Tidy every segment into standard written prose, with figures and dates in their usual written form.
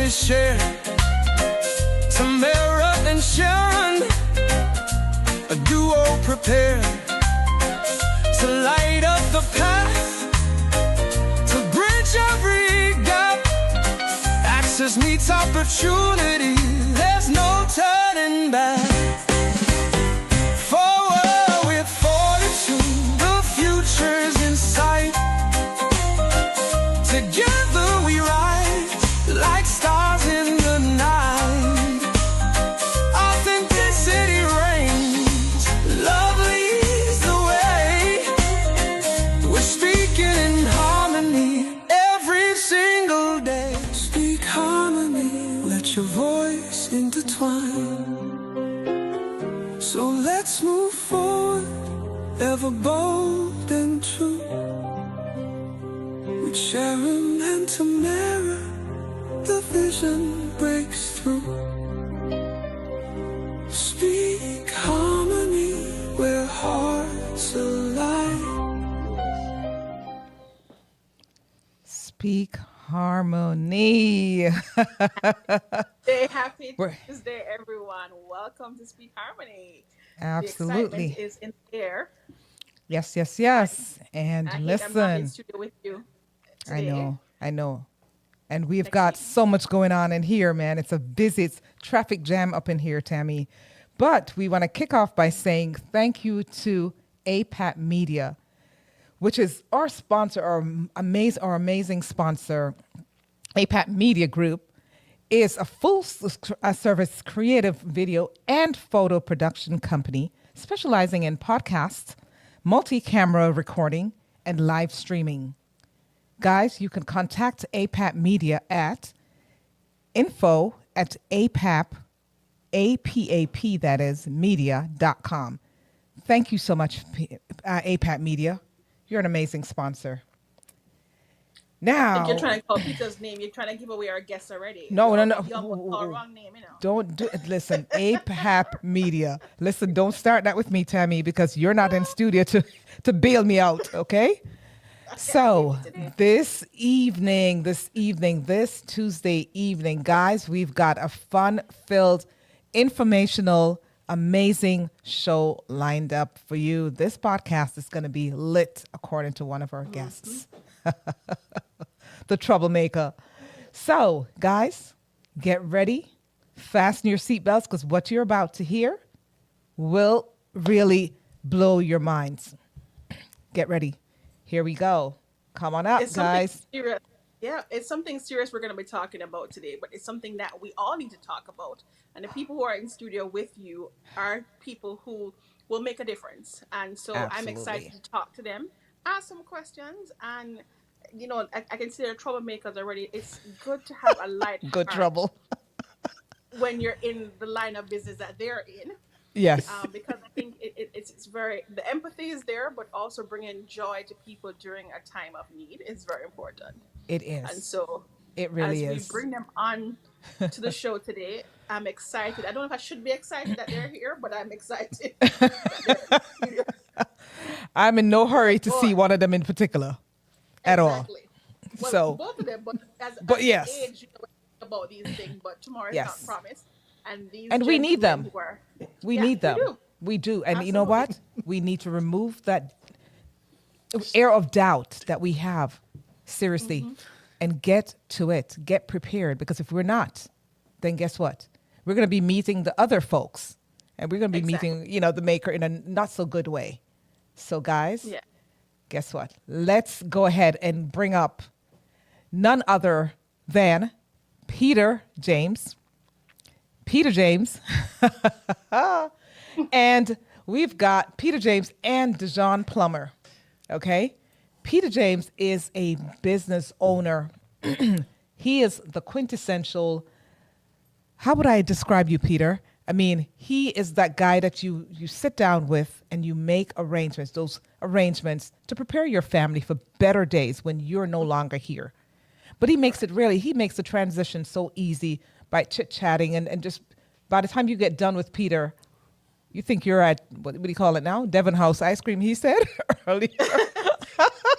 is shared. Tamara and Sharon, a duo prepared to light up the path, to bridge every gap. Access meets opportunity, there's no turning back. Forward with fortitude, the future's in sight. Together we rise like stars in the night. Authenticity reigns, love leads the way. We're speaking in harmony every single day. Speak harmony, let your voice intertwine. So let's move forward, ever bold and true. With Sharon and Tamara, the vision breaks through. Speak harmony where hearts align. Speak harmony. Happy Tuesday, everyone. Welcome to Speak Harmony. Absolutely. The excitement is in the air. Yes, yes, yes. And I'm listen, in studio with you today. I know. And we've got so much going on in here, man. It's it's traffic jam up in here, Tammy. But we want to kick off by saying thank you to APAP Media, which is our sponsor, our amazing sponsor. APAP Media Group is a full-service creative video and photo production company specializing in podcasts, multi-camera recording, and live streaming. Guys, you can contact APAP Media at info@apap, that is, media.com. Thank you so much, APAP Media. You're an amazing sponsor. Now, if you're trying to call Peter's name, you're trying to give away our guests already. No. You call the wrong name, Don't do it. Listen, APAP Media. Listen, don't start that with me, Tammy, because you're not in studio to bail me out, okay? So this Tuesday evening, guys, we've got a fun-filled, informational, amazing show lined up for you. This podcast is going to be lit, according to one of our guests, the troublemaker. So, guys, get ready. Fasten your seatbelts, because what you're about to hear will really blow your minds. Get ready. Here we go. Come on up, guys. Yeah, it's something serious we're going to be talking about today, but it's something that we all need to talk about. And the people who are in studio with you are people who will make a difference. And so I'm excited to talk to them, ask some questions, and I can see they're troublemakers already. It's good to have a light good trouble when you're in the line of business that they're in. Yes. Because I think it's very, the empathy is there, but also bringing joy to people during a time of need is very important. It is. And so it really as is. we bring them on to the show today, I'm excited. I don't know if I should be excited that they're here, but I'm excited. I'm in no hurry to see one of them in particular at all. Well, so both of them, but as yes. age, about these things, but tomorrow is not promised. And we need them. We need them. We do. And Absolutely. you know what? We need to remove that air of doubt that we have, seriously, and get to it. Get prepared. Because if we're not, then guess what? We're going to be meeting the other folks. And we're going to be meeting, the maker in a not so good way. So guys, guess what? Let's go ahead and bring up none other than Peter James. And we've got Peter James and Dijon Plummer. Okay? Peter James is a business owner. He is the quintessential, how would I describe you, Peter? I mean, he is that guy that you sit down with and you make arrangements, those arrangements to prepare your family for better days when you're no longer here. But he makes the transition so easy by chit-chatting and just by the time you get done with Peter, you think you're at, what do you call it now? Devon House ice cream, he said earlier.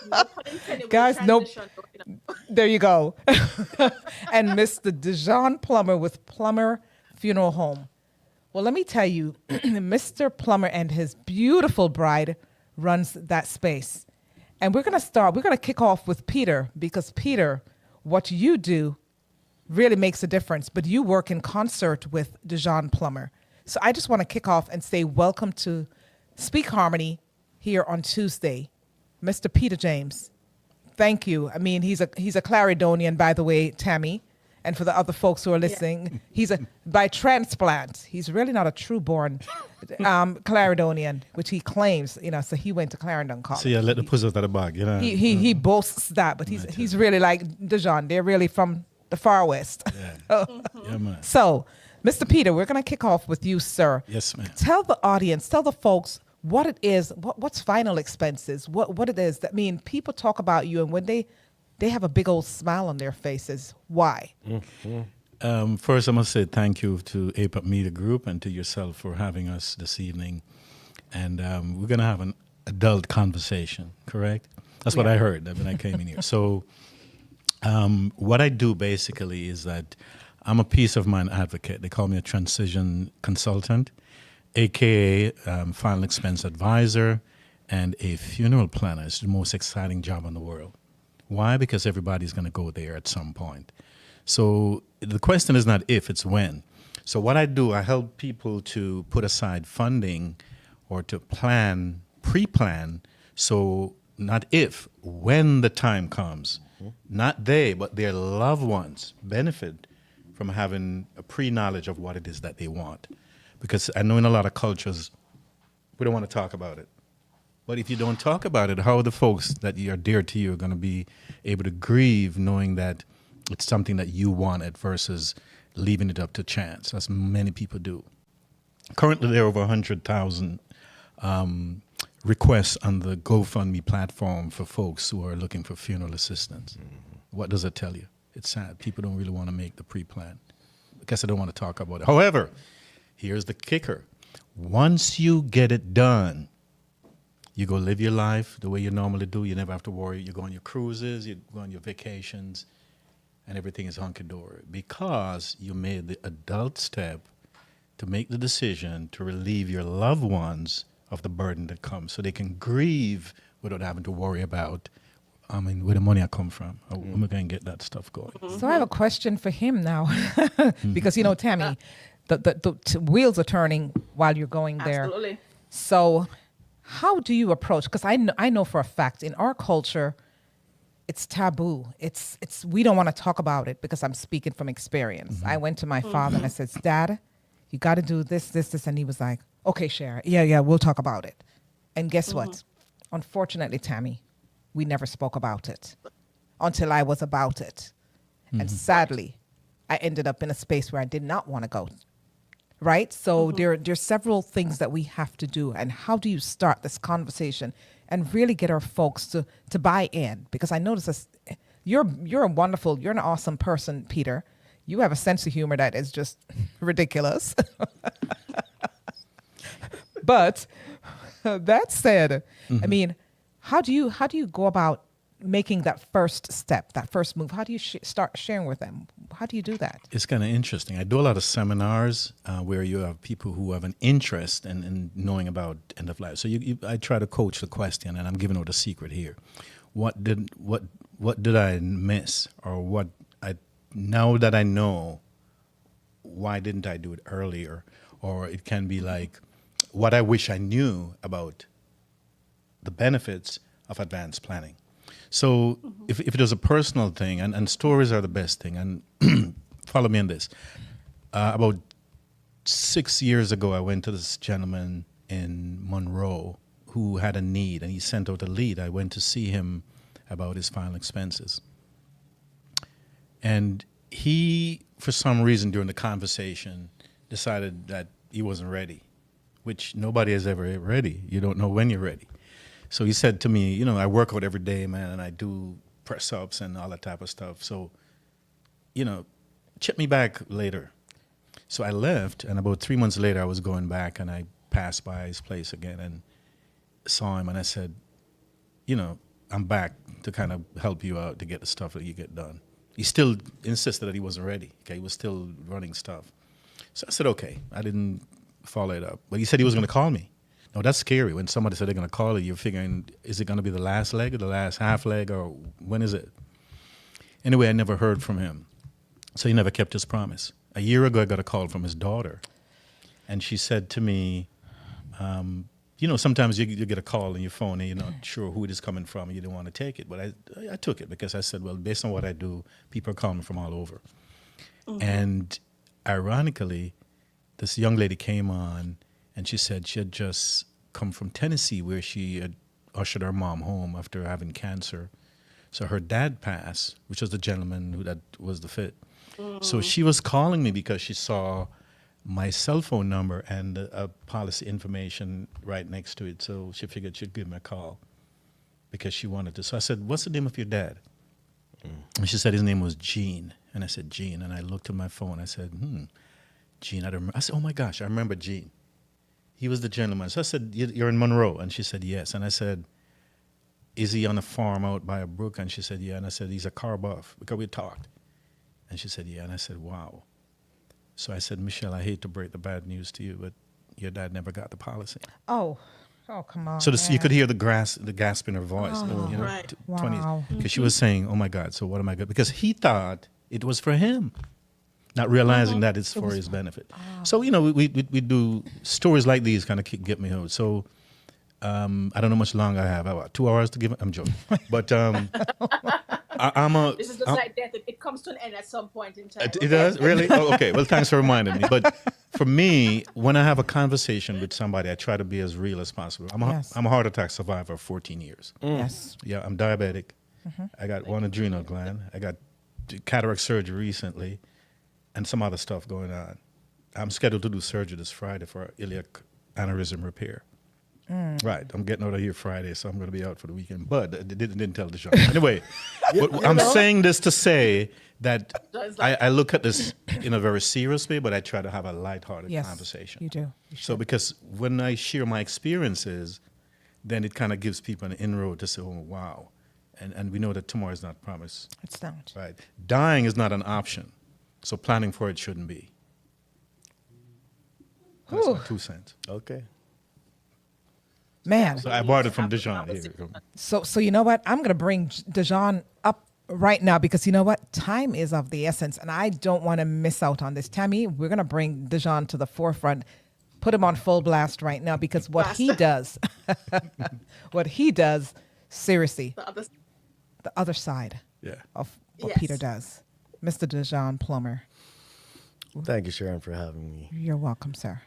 No pun intended with the Guys, no, transition. there you go. And Mr. Dijon Plummer with Plummer Funeral Home. Well, let me tell you, Mr. Plummer and his beautiful bride runs that space. And we're going to kick off with Peter, because Peter, what you do really makes a difference, but you work in concert with Dijon Plummer. So I just want to kick off and say welcome to Speak Harmony here on Tuesday. Mr. Peter James, thank you. I mean, he's a Clarendonian, by the way, Tammy. And for the other folks who are listening, he's by transplant. He's really not a true-born Clarendonian, which he claims, so he went to Clarendon College. So yeah, let the pussy out of the bag, He boasts that, but he's really like Dijon. They're really from the far west. Yeah, yeah, man. So, Mr. Peter, we're going to kick off with you, sir. Yes, ma'am. Tell the audience, tell the folks what it is, what's final expenses, what it is. That mean people talk about you, and when they have a big old smile on their faces. Why? First, I must say thank you to APAC Media Group and to yourself for having us this evening. And we're going to have an adult conversation, correct? That's what I heard when I came in here. So what I do basically is that I'm a peace of mind advocate. They call me a transition consultant, a.k.a. final expense advisor, and a funeral planner. It's the most exciting job in the world. Why? Because everybody's going to go there at some point. So the question is not if, it's when. So what I do, I help people to put aside funding or to plan, pre-plan, so not if, when the time comes, not they, but their loved ones benefit from having a pre-knowledge of what it is that they want. Because I know in a lot of cultures, we don't want to talk about it. But if you don't talk about it, how are the folks that are dear to you going to be able to grieve knowing that it's something that you wanted versus leaving it up to chance, as many people do? Currently, there are over 100,000 requests on the GoFundMe platform for folks who are looking for funeral assistance. What does it tell you? It's sad. People don't really want to make the pre-plan. I guess I don't want to talk about it. However, here's the kicker. Once you get it done, you go live your life the way you normally do. You never have to worry. You go on your cruises, you go on your vacations, and everything is hunky-dory because you made the adult step to make the decision to relieve your loved ones of the burden that comes so they can grieve without having to worry about, where the money I come from. How am I going to get that stuff going? So I have a question for him now, because, Tammy, the wheels are turning while you're going there. Absolutely. So how do you approach? Because I know for a fact in our culture, it's taboo. It's we don't want to talk about it because I'm speaking from experience. I went to my father and I said, Dad, you got to do this, and he was like, okay, Cher, yeah, we'll talk about it. And guess what? Unfortunately, Tammy, we never spoke about it until I was about it. And sadly, I ended up in a space where I did not want to go. Right? So there's several things that we have to do. And how do you start this conversation and really get our folks to buy in? Because I notice this, you're an awesome person, Peter. You have a sense of humor that is just ridiculous. But that said, I mean, how do you go about making that first step, that first move? How do you start sharing with them? How do you do that? It's kind of interesting. I do a lot of seminars where you have people who have an interest in knowing about end of life. So I try to coach the question, and I'm giving out a secret here. What did I miss, or now that I know, why didn't I do it earlier? Or it can be like, what I wish I knew about the benefits of advanced planning. So if it was a personal thing, and stories are the best thing, and follow me on this. About 6 years ago, I went to this gentleman in Monroe who had a need, and he sent out a lead. I went to see him about his final expenses. And he, for some reason during the conversation, decided that he wasn't ready, which nobody is ever ready. You don't know when you're ready. So he said to me, I work out every day, man, and I do press-ups and all that type of stuff. So, check me back later. So I left, and about 3 months later, I was going back, and I passed by his place again and saw him, and I said, I'm back to kind of help you out to get the stuff that you get done. He still insisted that he wasn't ready. Okay, he was still running stuff. So I said, okay. I didn't follow it up. But he said he was going to call me. Now, that's scary. When somebody said they're going to call you, you're figuring, is it going to be the last leg or the last half leg, or when is it? Anyway, I never heard from him. So he never kept his promise. A year ago, I got a call from his daughter. And she said to me, sometimes you get a call on your phone and you're not sure who it is coming from and you don't want to take it. But I took it because I said, well, based on what I do, people are calling from all over. Mm-hmm. And ironically, this young lady came on and she said she had just come from Tennessee where she had ushered her mom home after having cancer. So her dad passed, which was the gentleman that was the fit. Mm-hmm. So she was calling me because she saw my cell phone number and a policy information right next to it. So she figured she'd give me a call because she wanted to. So I said, what's the name of your dad? And she said his name was Gene. And I said, Gene. And I looked at my phone. I said, Gene. I said, oh, my gosh, I remember Gene. He was the gentleman. So I said, you're in Monroe? And she said, yes. And I said, is he on a farm out by a brook? And she said, yeah. And I said, he's a car buff, because we talked. And she said, yeah. And I said, wow. So I said, Michelle, I hate to break the bad news to you, but your dad never got the policy. Oh, come on. So you could hear the gasp in her voice. Right. Wow. Because she was saying, oh, my God, so what am I going to... Because he thought it was for him, not realizing that it's for his benefit. So, we do stories like these kind of get me out. So I don't know how much longer I have. About 2 hours to give. I'm joking. But this is just like death. It comes to an end at some point in time. It does? Really? Oh, okay. Well, thanks for reminding me. But for me, when I have a conversation with somebody, I try to be as real as possible. I'm a heart attack survivor of 14 years. Yes. Yeah, I'm diabetic. Mm-hmm. I got one adrenal gland. I got cataract surgery recently and some other stuff going on. I'm scheduled to do surgery this Friday for iliac aneurysm repair. Right, I'm getting out of here Friday, so I'm going to be out for the weekend. But I didn't tell the show. Anyway, I'm saying this to say that I look at this in a very serious way, but I try to have a lighthearted conversation. You do. So because when I share my experiences, then it kind of gives people an inroad to say, oh, wow. And we know that tomorrow is not promised. It's not. Right. Dying is not an option, so planning for it shouldn't be. That's my 2 cents. Okay. Man. So I borrowed it from Dijon. Here. So you know what? I'm going to bring Dijon up right now because you know what? Time is of the essence, and I don't want to miss out on this. Tammy, we're going to bring Dijon to the forefront, put him on full blast right now because what he does, seriously, the other side of what Peter does. Mr. Dijon Plummer. Thank you, Sharon, for having me. You're welcome, sir.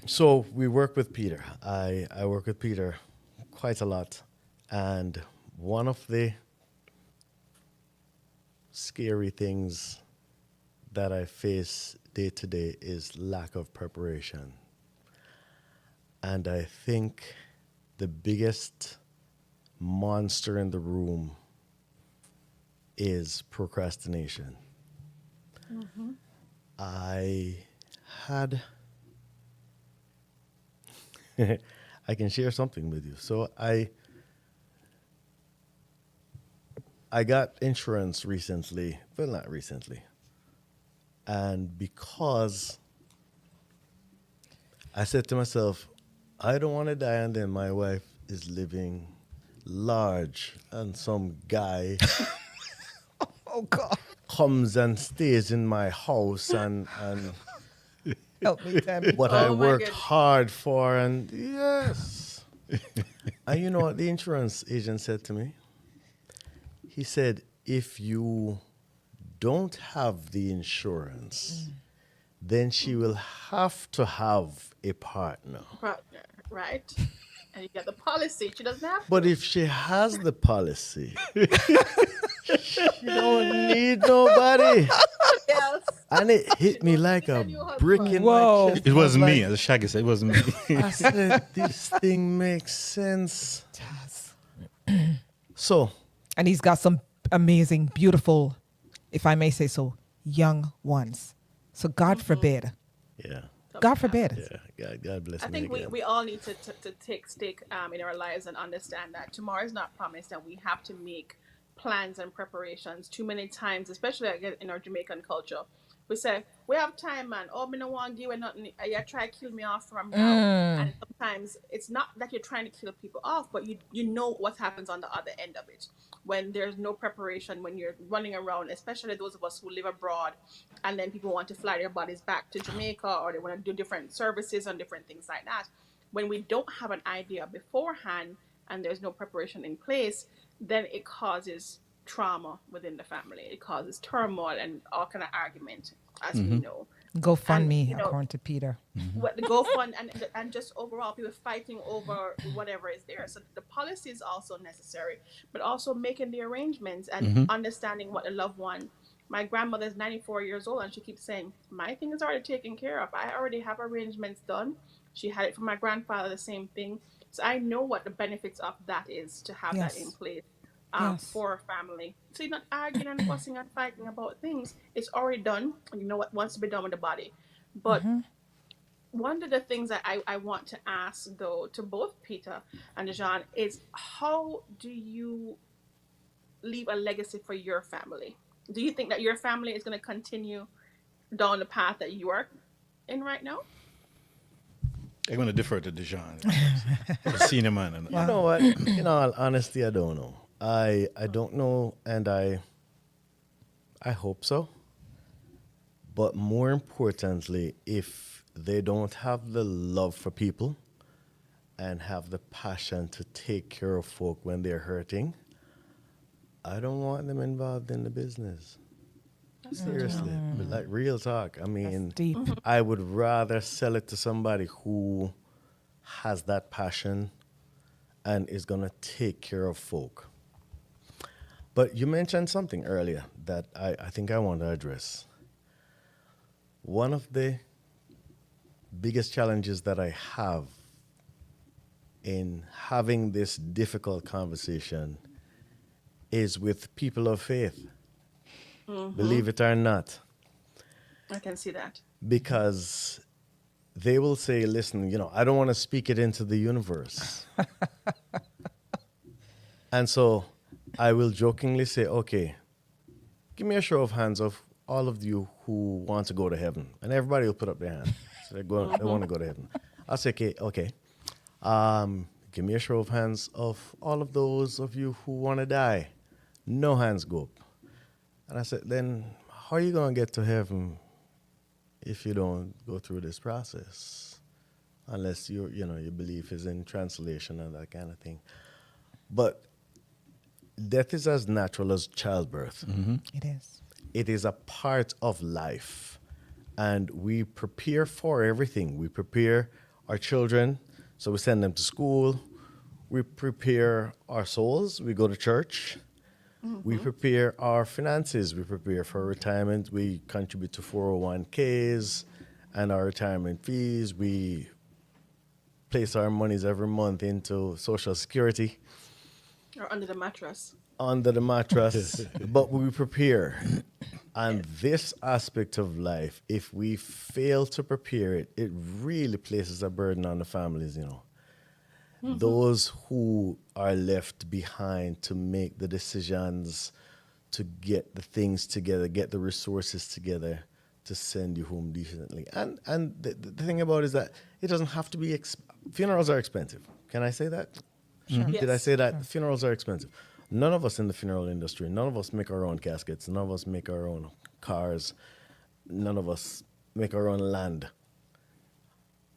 So we work with Peter. I work with Peter quite a lot. And one of the scary things that I face day to day is lack of preparation. And I think the biggest monster in the room is procrastination. Mm-hmm. I can share something with you. So I got insurance recently. Well, not recently. And because I said to myself, I don't want to die, and then my wife is living large and some guy Oh, God. comes and stays in my house and Help me, Tammy. what I worked hard for, and yes. And you know what the insurance agent said to me? He said, if you don't have the insurance, then she will have to have a partner. Partner, right? And you get the policy. She doesn't have to. But if she has the policy, she don't need nobody. Else. And it hit me like a brick in Whoa. my chest. It wasn't I was me, as Shaggy said, it wasn't me. I said, this thing makes sense. So, And he's got some amazing, beautiful, if I may say so, young ones. So God forbid. yeah. God forbid. God bless I me think again. we all need to take stake in our lives and understand that tomorrow is not promised, and we have to make plans and preparations. Too many times, especially again in our Jamaican culture, we say we have time, man. Oh, me no want to give it nothing. You try to kill me off from now. And sometimes it's not that you're trying to kill people off, but you know what happens on the other end of it when there's no preparation, when you're running around, especially those of us who live abroad, and then people want to fly their bodies back to Jamaica, or they want to do different services and different things like that. When we don't have an idea beforehand and there's no preparation in place, then it causes trauma within the family. It causes turmoil and all kind of argument, as we know. And GoFundMe, according to Peter. What the GoFund and just overall people fighting over whatever is there. So the policy is also necessary, but also making the arrangements and understanding what the loved one. My grandmother is 94 years old, and she keeps saying, "My thing is already taken care of. I already have arrangements done." She had it from my grandfather, the same thing. So I know what the benefits of that is to have that in place for a family. So you're not arguing and fussing and fighting about things. It's already done, and you know what wants to be done with the body. But one of the things that I want to ask, though, to both Peter and Dijon is, how do you leave a legacy for your family? Do you think that your family is going to continue down the path that you are in right now? I'm going to defer to Dijon, the senior man. And, You know what? In all honesty, I don't know. I don't know, and I hope so. But more importantly, if they don't have the love for people and have the passion to take care of folk when they're hurting, I don't want them involved in the business. Seriously, like real talk. I mean, Deep. I would rather sell it to somebody who has that passion and is going to take care of folk. But you mentioned something earlier that I think I want to address. One of the biggest challenges that I have in having this difficult conversation is with people of faith. Believe it or not. I can see that. Because they will say, listen, I don't want to speak it into the universe. And so I will jokingly say, okay, give me a show of hands of all of you who want to go to heaven. And everybody will put up their hand. So they want to go to heaven. I'll say, okay. Give me a show of hands of all of those of you who want to die. No hands go up. And I said, then how are you going to get to heaven if you don't go through this process? Unless your belief is in translation and that kind of thing. But death is as natural as childbirth. It is. It is a part of life. And we prepare for everything. We prepare our children, so we send them to school. We prepare our souls. We go to church. We prepare our finances. We prepare for retirement. We contribute to 401ks and our retirement fees. We place our monies every month into Social Security. Or under the mattress. Under the mattress. But we prepare. And this aspect of life, if we fail to prepare it, it really places a burden on the families, Those who are left behind to make the decisions, to get the things together, get the resources together to send you home decently. And the thing about it is that it doesn't have to be, funerals are expensive. Can I say that? Sure. Yes. Did I say that? Funerals are expensive. None of us in the funeral industry, none of us make our own caskets, none of us make our own cars, none of us make our own land.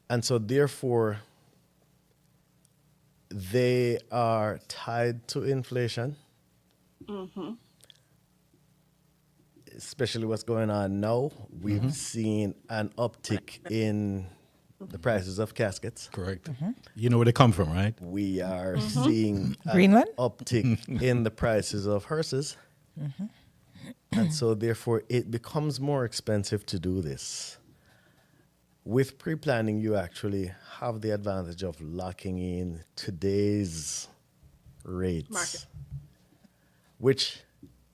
And so therefore, they are tied to inflation, especially what's going on now. We've seen an uptick in the prices of caskets. correct. You know where they come from, right? We are seeing an Greenland? uptick in the prices of hearses. And so therefore it becomes more expensive to do this. With pre-planning, you actually have the advantage of locking in today's rates. Market. Which,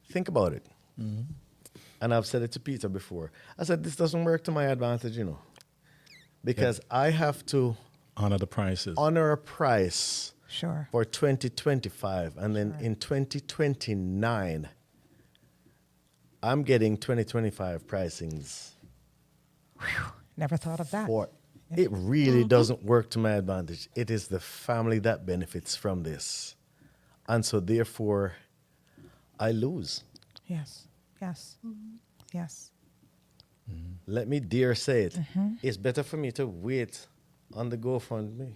think about it. And I've said it to Peter before. I said, this doesn't work to my advantage, because I have to Honor the prices. honor a price Sure. for 2025, and then in 2029, I'm getting 2025 pricings. Never thought of that. For it really doesn't work to my advantage. It is the family that benefits from this, and so therefore, I lose. Yes. Yes. Yes. Let me dare say it. It's better for me to wait on the GoFundMe.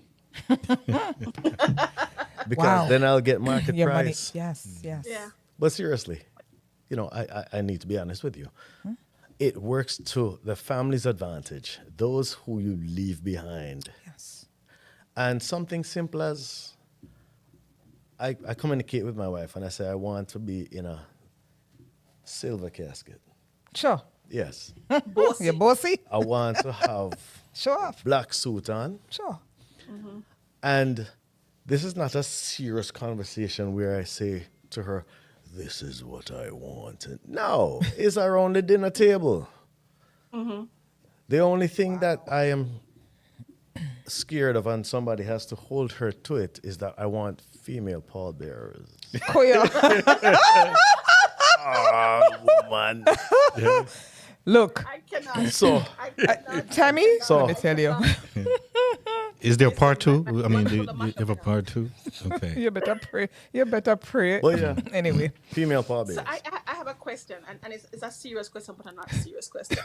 Because Wow. then I'll get market Your money. price. Yes. Yes. Yeah. But seriously, I need to be honest with you. It works to the family's advantage, those who you leave behind. Yes. And something simple as I communicate with my wife and I say I want to be in a silver casket. Sure. Yes. You're bossy? I want to have Sure. black suit on. Sure. And this is not a serious conversation where I say to her, this is what I want. No, it's around the dinner table. The only thing that I am scared of, and somebody has to hold her to it, is that I want female pallbearers. Koya. Woman. Look, I cannot. So, I cannot. Tammy, So- let me tell you. Is there a part two? I mean, do you have a part two? Okay. You better pray. You better pray. Well, yeah. Anyway. female pallbearers. So I have a question, and it's a serious question, but a not serious question.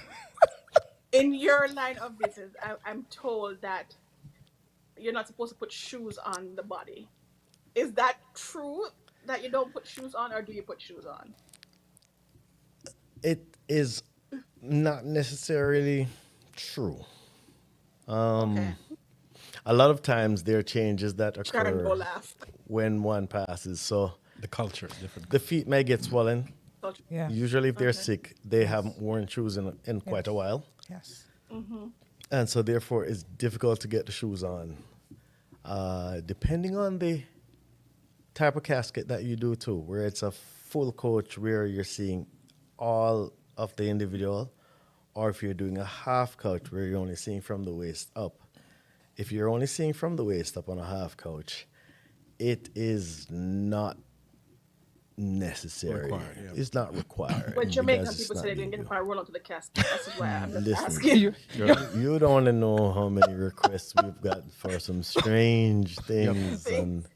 In your line of business, I'm told that you're not supposed to put shoes on the body. Is that true that you don't put shoes on, or do you put shoes on? It is not necessarily true. Okay. A lot of times there are changes that Sharon, go occur laugh. when one passes. So The culture is different. the feet may get swollen. Yeah. Usually, if they're Okay. sick, they haven't worn shoes in quite a while. Yes. And so, therefore, it's difficult to get the shoes on. Depending on the type of casket that you do, too, where it's a full coach where you're seeing all of the individual, or if you're doing a half couch where you're only seeing from the waist up. If you're only seeing from the waist up on a half couch, it is not necessary. Required, yeah. It's not required. When Jamaican because it's people not say they didn't get needed. the roll onto the casket, that's why I'm just Listen. asking. You don't want to know how many requests we've got for some strange things, and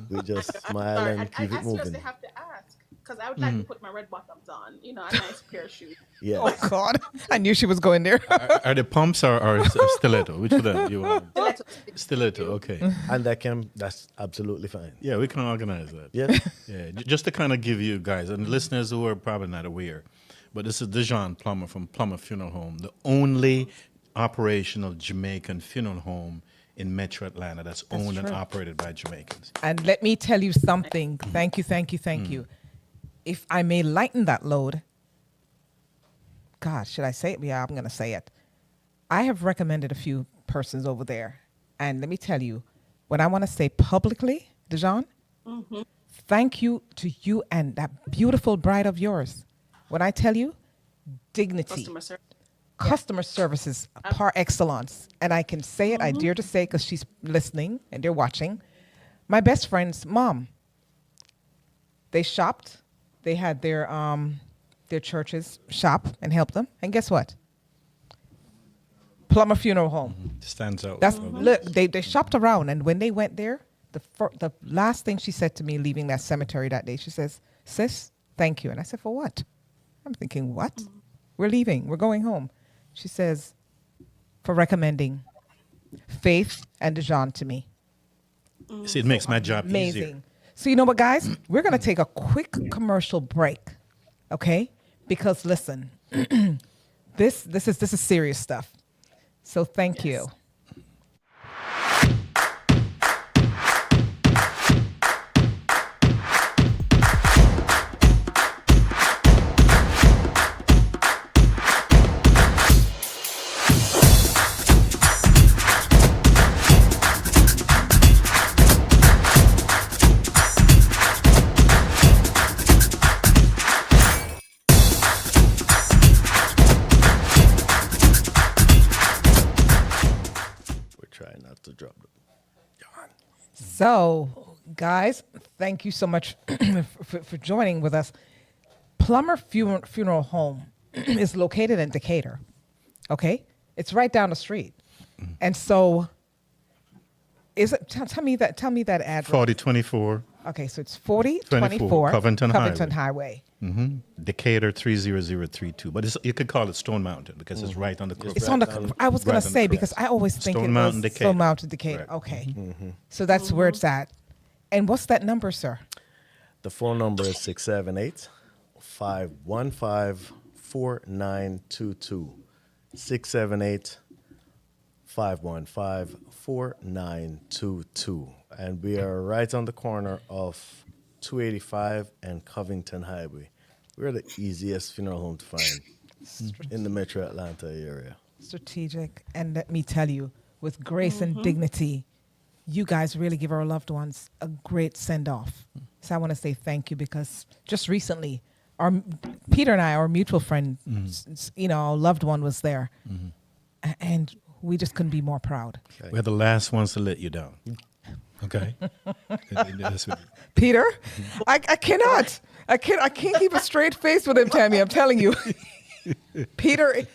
we just smile Sorry, and keep I it moving. seriously have to ask because I would like to put my red bottoms on, a nice pair of shoes. Yes. Oh, God. I knew she was going there. Are the pumps or stiletto? Which of them you want? Stiletto. Stiletto, okay. And that's absolutely fine. Yeah, we can organize that. Yes. Yeah, just to kind of give you guys and listeners who are probably not aware, but this is Dijon Plummer from Plummer Funeral Home, the only operational Jamaican funeral home in Metro Atlanta that's owned and true. operated by Jamaicans. And let me tell you something. Thank you, thank you, thank you. If I may lighten that load, God, should I say it? Yeah, I'm going to say it. I have recommended a few persons over there. And let me tell you, what I want to say publicly, Dijon, thank you to you and that beautiful bride of yours. When I tell you, dignity. Customer service. Customer services par excellence. And I can say it, I dare to say, because she's listening and they're watching. My best friend's mom, they shopped. They had their churches shop and help them. And guess what? Plummer Funeral Home. Stands out. That's look. They shopped around, and when they went there, the last thing she said to me leaving that cemetery that day, she says, "Sis, thank you." And I said, "For what?" I'm thinking, "What? We're leaving. We're going home." She says, "For recommending Faith and Dijon to me." See, it makes my job Amazing. easier. So you know what, guys? We're gonna take a quick commercial break, okay? Because listen, this is serious stuff. So thank you. So, guys, thank you so much for joining with us. Plummer Funeral Home is located in Decatur. Okay, it's right down the street, and so is it? Tell me that address. 4024 Okay, so it's 4024 Covington Highway. Decatur 30032. But you could call it Stone Mountain because it's right on the cross. It's on the. I was gonna say because I always think Stone it Mountain, was Decatur. Stone Mountain, Decatur. Right. Okay, so that's where it's at. And what's that number, sir? The phone number is 678-515-4922. 678-515-4922. And we are right on the corner of 285 and Covington Highway. We're the easiest funeral home to find in the metro Atlanta area. Strategic, and let me tell you, with grace and dignity, you guys really give our loved ones a great send-off. So I want to say thank you because just recently, Peter and I, our mutual friend, our loved one was there, and we just couldn't be more proud. Okay. We're the last ones to let you down. Okay. Peter, I cannot. I can't keep a straight face with him, Tammy. I'm telling you. Peter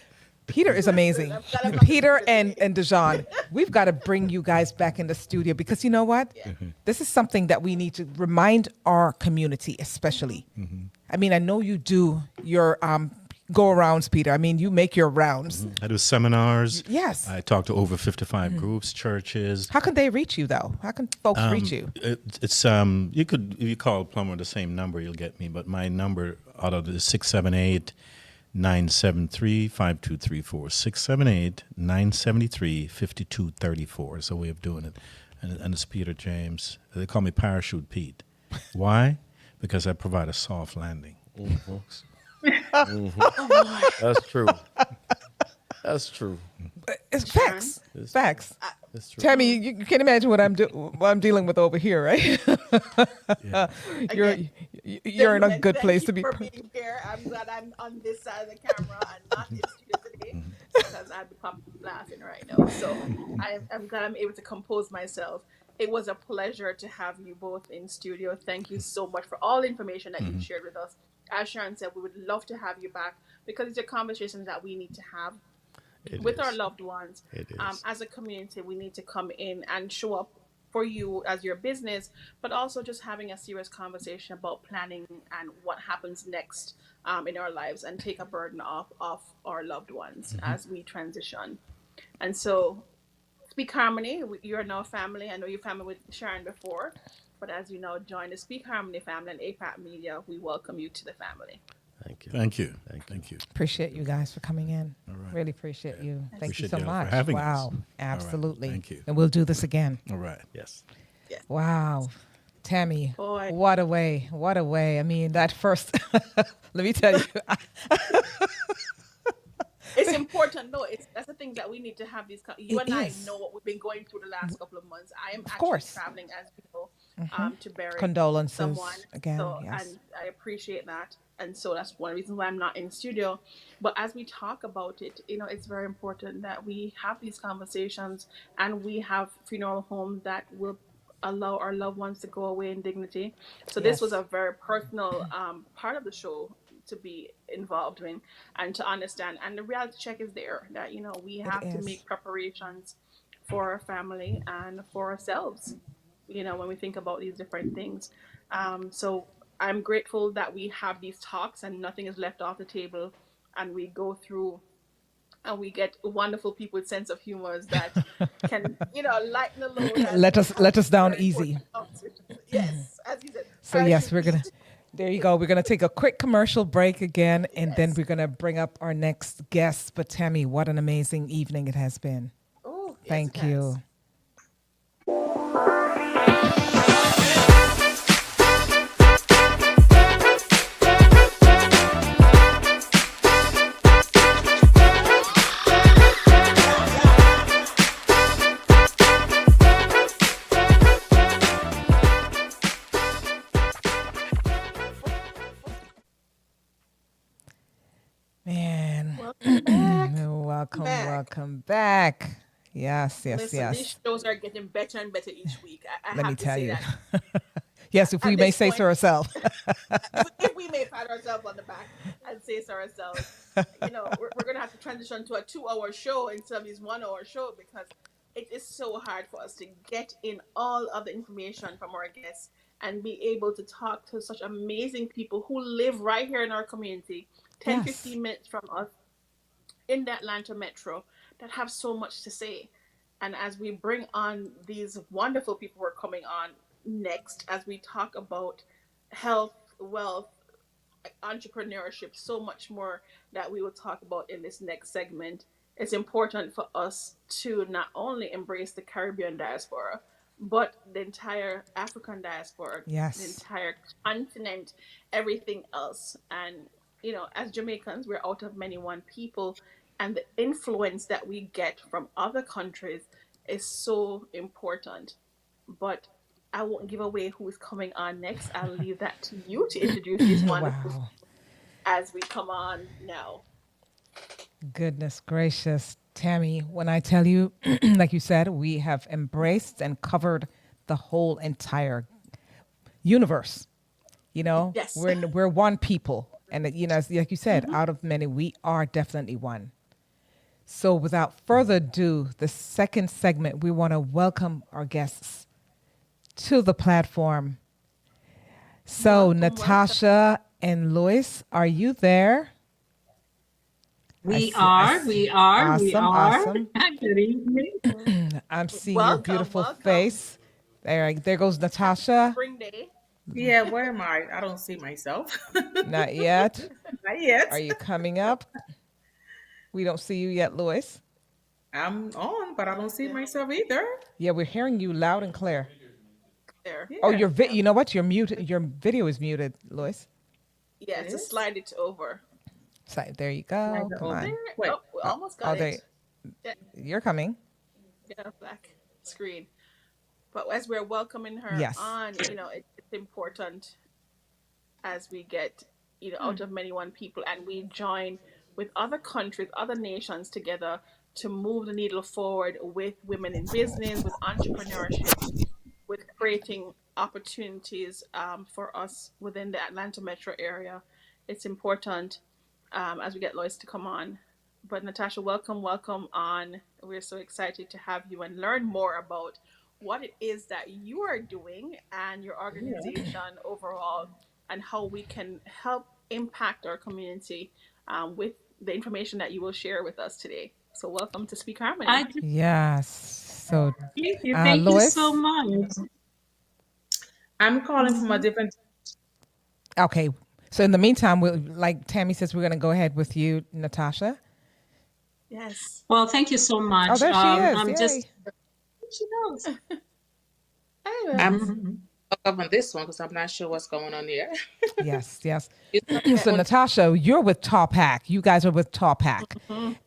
is amazing. Peter and Dijon, we've got to bring you guys back in the studio because you know what? This is something that we need to remind our community, especially. I mean, I know you do your go-arounds, Peter. I mean, you make your rounds. I do seminars. Yes. I talk to over 55 groups, churches. How can they reach you, though? How can folks reach you? It's you could, if you call Plummer the same number, you'll get me. But my number out of the 678-973-5234. 678-973-5234 is a way of doing it. And it's Peter James. They call me Parachute Pete. Why? Because I provide a soft landing. Folks. That's true. That's true. It's facts. Facts. That's true. Tammy, you can imagine what I'm dealing with over here, right? You're in a good place to be. Thank you for being here. I'm glad I'm on this side of the camera and not in studio today because I'd be laughing right now. So I'm glad I'm able to compose myself. It was a pleasure to have you both in studio. Thank you so much for all the information that you shared with us. As Sharon said, we would love to have you back because it's a conversation that we need to have with our loved ones. As a community, we need to come in and show up for you as your business, but also just having a serious conversation about planning and what happens next in our lives and take a burden off our loved ones as we transition. And so, Speak Harmony, you're now family. I know you're family with Sharon before. But as you know, join the Speak Harmony family and APAC Media. We welcome you to the family. Thank you. Thank you. Thank you. Appreciate you guys for coming in. All right. Really appreciate you. Thank you Appreciate so y'all much. for having us. Wow, All right. absolutely. Thank you. And we'll do this again. All right. Yes. Wow. Tammy, Boy. what a way. What a way. I mean, that first, let me tell you. It's important. No, that's the thing that we need to have these. You It and I is. know what we've been going through the last couple of months. I am actually course. traveling as we know to bury Condolences someone. again, So, yes. and I appreciate that. And so that's one reason why I'm not in studio. But as we talk about it, it's very important that we have these conversations and we have funeral homes that will allow our loved ones to go away in dignity. So this was a very personal part of the show to be involved in and to understand. And the reality check is there that, we have to make preparations for our family and for ourselves, when we think about these different things. So I'm grateful that we have these talks and nothing is left off the table and we go through and we get wonderful people with sense of humors that can, lighten the load. and Let us down very easy. important conversations. Yes, as you said. So yes, there you go. We're going to take a quick commercial break again, and then we're going to bring up our next guest. But Tammy, what an amazing evening it has been. Oh, yes, Thank it has. you. Man, welcome back. Yes, yes, Listen, yes. these shows are getting better and better each week. I Let me have to tell say you. that. Yes, if we At may this say so point, ourselves. if we may pat ourselves on the back and say so ourselves, we're going to have to transition to a 2 hour show instead of this 1 hour show because it is so hard for us to get in all of the information from our guests and be able to talk to such amazing people who live right here in our community, 10, Yes. 15 minutes from us in the Atlanta metro that have so much to say. And as we bring on these wonderful people who are coming on next, as we talk about health, wealth, entrepreneurship, so much more that we will talk about in this next segment. It's important for us to not only embrace the Caribbean diaspora, but the entire African diaspora, the Yes. entire continent, everything else. And, as Jamaicans, we're out of many one people, and the influence that we get from other countries is so important. But I won't give away who's coming on next. I'll leave that to you to introduce these wonderful Wow. as we come on now. Goodness gracious. Tammy, when I tell you, like you said, we have embraced and covered the whole entire universe. Yes. We're one people. And, like you said, out of many, we are definitely one. So without further ado, the second segment, we want to welcome our guests to the platform. So Welcome, Natasha and Lois, are you there? We are. Awesome, awesome. Good evening. I'm seeing your welcome, beautiful welcome. face. There goes Natasha. Spring day. Yeah, where am I? I don't see myself. Not yet. Not yet. Are you coming up? We don't see you yet, Lois. I'm on, but I don't see myself either. Yeah, we're hearing you loud and clear. There. Yeah, Oh, you know what? You're muted. Your video is muted, Lois. Yeah, It to is? slide it over. So there you go. Slide it Come over. on. There. Wait. Oh, we almost got there. it. Yeah, You're coming. get off black screen. But as we're welcoming her Yes. on, it's important as we get, out of many one people and we join with other countries, other nations together to move the needle forward with women in business, with entrepreneurship, with creating opportunities for us within the Atlanta metro area. It's important as we get Lois to come on. But Natasha, welcome on. We're so excited to have you and learn more about what it is that you are doing and your organization overall, and how we can help impact our community with the information that you will share with us today. So welcome to Speak Harmony. Yes. So, Thank you. Lois? Thank you so much. I'm calling from a different. Okay. So in the meantime, like Tammy says, we're going to go ahead with you, Natasha. Yes. Well, thank you so much. Oh, there she is. I'm Yay. just. She knows. I'm up on this one because I'm not sure what's going on here. Yes, yes. So Natasha, you're with TAWPAC. You guys are with TAWPAC.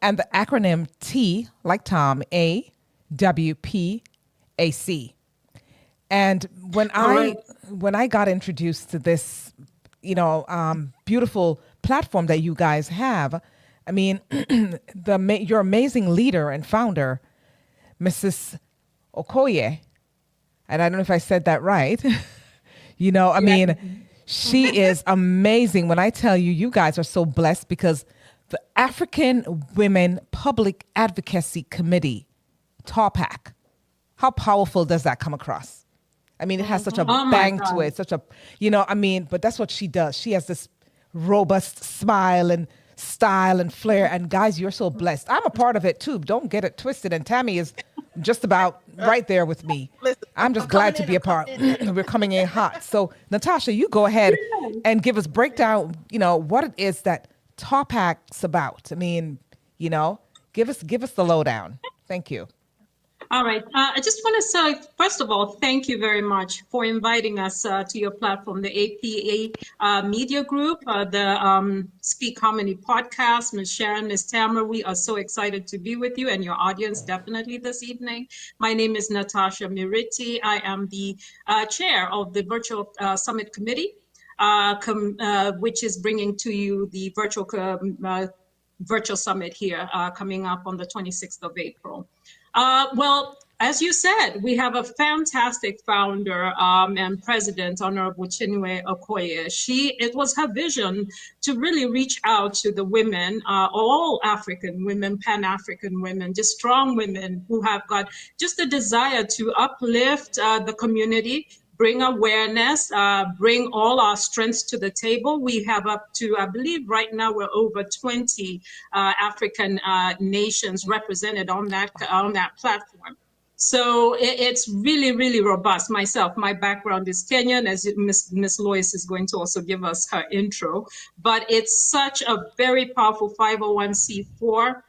And the acronym T, like Tom, A, W, P, A, C. And when I got introduced to this, beautiful platform that you guys have, I mean, your amazing leader and founder, Mrs. Okoye, and I don't know if I said that right. I mean, she is amazing. When I tell you, you guys are so blessed because the African Women Public Advocacy Committee, TAWPAC, how powerful does that come across? I mean, it has such a bang to it, but that's what she does. She has this robust smile and style and flair. And guys, you're so blessed. I'm a part of it too. Don't get it twisted. And Tammy is just about right there with me. Listen, I'm just glad to be a part. We're coming in hot. So Natasha, you go ahead and give us breakdown, what it is that TAWPAC's about. I mean, give us the lowdown. Thank you. All right. I just want to say, first of all, thank you very much for inviting us to your platform, the APA Media Group, the Speak Harmony podcast. Ms. Sharon, Ms. Tamara, we are so excited to be with you and your audience definitely this evening. My name is Natasha Miriti. I am the chair of the Virtual Summit Committee, which is bringing to you the virtual summit here coming up on the 26th of April. Well, as you said, we have a fantastic founder and president, Honorable Chinwe Okoye. It was her vision to really reach out to the women, all African women, Pan-African women, just strong women who have got just a desire to uplift the community, bring awareness, bring all our strengths to the table. We have up to, I believe right now we're over 20 African nations represented on that platform. So it's really, really robust. Myself, my background is Kenyan, as Miss Lois is going to also give us her intro. But it's such a very powerful 501c4